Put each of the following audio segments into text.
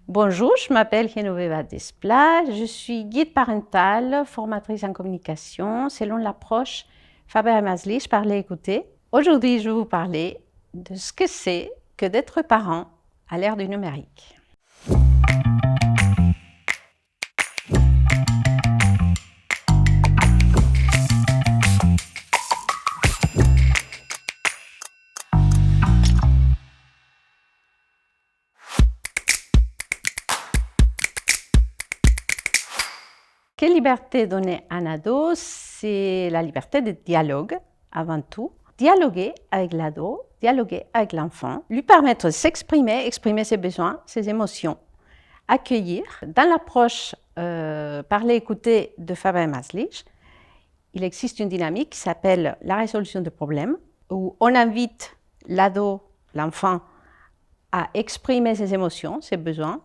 Bonjour, je m'appelle Genoveva Desplat, je suis guide parentale, formatrice en communication selon l'approche Faber et Maslich, parler, écouter. Aujourd'hui, je vais vous parler de ce que c'est que d'être parent à l'ère du numérique. Quelle liberté donner à un ado? C'est la liberté de dialogue avant tout. Dialoguer avec l'ado, dialoguer avec l'enfant, lui permettre de s'exprimer, exprimer ses besoins, ses émotions, accueillir. Dans l'approche parler-écouter de Faber et Maslich, il existe une dynamique qui s'appelle la résolution de problèmes, où on invite l'ado, l'enfant, à exprimer ses émotions, ses besoins,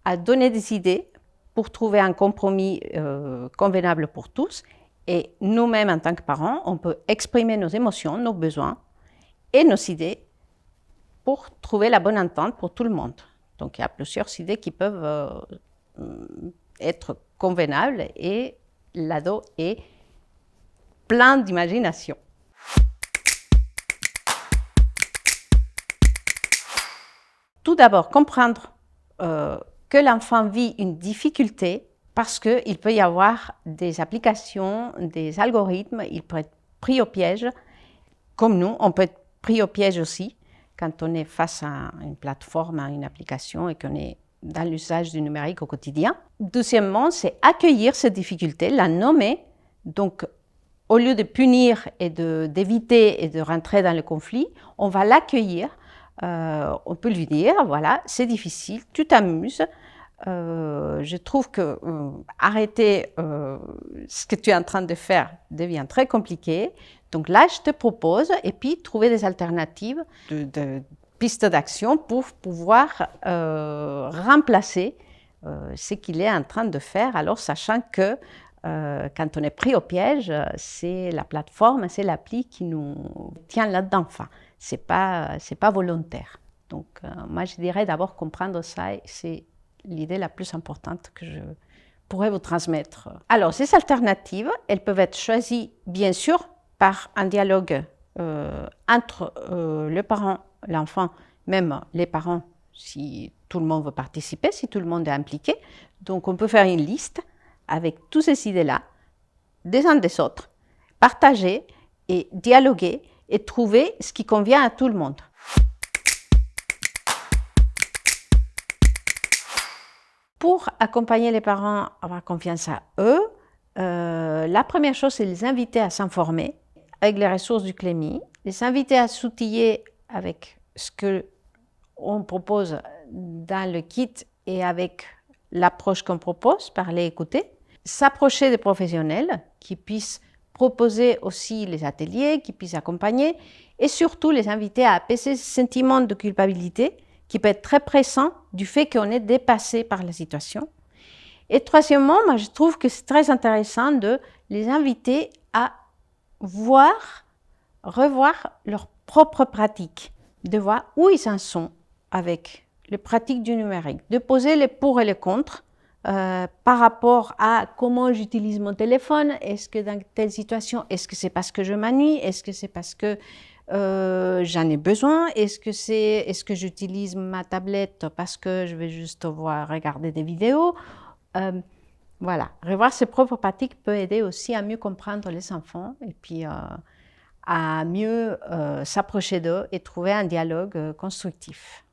à donner des idées pour trouver un compromis convenable pour tous. Et nous-mêmes, en tant que parents, on peut exprimer nos émotions, nos besoins et nos idées pour trouver la bonne entente pour tout le monde. Donc, il y a plusieurs idées qui peuvent être convenables et l'ado est plein d'imagination. Tout d'abord, comprendre que l'enfant vit une difficulté parce qu'il peut y avoir des applications, des algorithmes, il peut être pris au piège. Comme nous, on peut être pris au piège aussi quand on est face à une plateforme, à une application et qu'on est dans l'usage du numérique au quotidien. Deuxièmement, c'est accueillir cette difficulté, la nommer. Donc, au lieu de punir et d'éviter et de rentrer dans le conflit, on va l'accueillir. On peut lui dire, voilà, c'est difficile, tu t'amuses. Je trouve que arrêter ce que tu es en train de faire devient très compliqué. Donc là, je te propose, et puis trouver des alternatives, de pistes d'action pour pouvoir remplacer ce qu'il est en train de faire, alors sachant que quand on est pris au piège, c'est la plateforme, c'est l'appli qui nous tient là-dedans. Enfin, c'est pas volontaire. Donc, moi, je dirais d'abord comprendre ça, c'est l'idée la plus importante que je pourrais vous transmettre. Alors, ces alternatives, elles peuvent être choisies, bien sûr, par un dialogue entre le parent, l'enfant, même les parents, si tout le monde veut participer, si tout le monde est impliqué. Donc, on peut faire une liste avec toutes ces idées-là, des uns des autres, partager et dialoguer et trouver ce qui convient à tout le monde. Pour accompagner les parents à avoir confiance à eux, la première chose, c'est les inviter à s'informer avec les ressources du Clémy, les inviter à s'outiller avec ce qu'on propose dans le kit et avec l'approche qu'on propose, parler, écouter, s'approcher des professionnels qui puissent proposer aussi les ateliers, qui puissent accompagner et surtout les inviter à apaiser ce sentiment de culpabilité qui peut être très pressant du fait qu'on est dépassé par la situation. Et troisièmement, moi je trouve que c'est très intéressant de les inviter à revoir leurs propres pratiques, de voir où ils en sont avec les pratiques du numérique, de poser les pour et les contre par rapport à comment j'utilise mon téléphone, est-ce que dans telle situation, est-ce que c'est parce que je m'ennuie, est-ce que c'est parce que j'en ai besoin, est-ce que j'utilise ma tablette parce que je vais juste regarder des vidéos. Voilà, revoir ses propres pratiques peut aider aussi à mieux comprendre les enfants et puis à mieux s'approcher d'eux et trouver un dialogue constructif.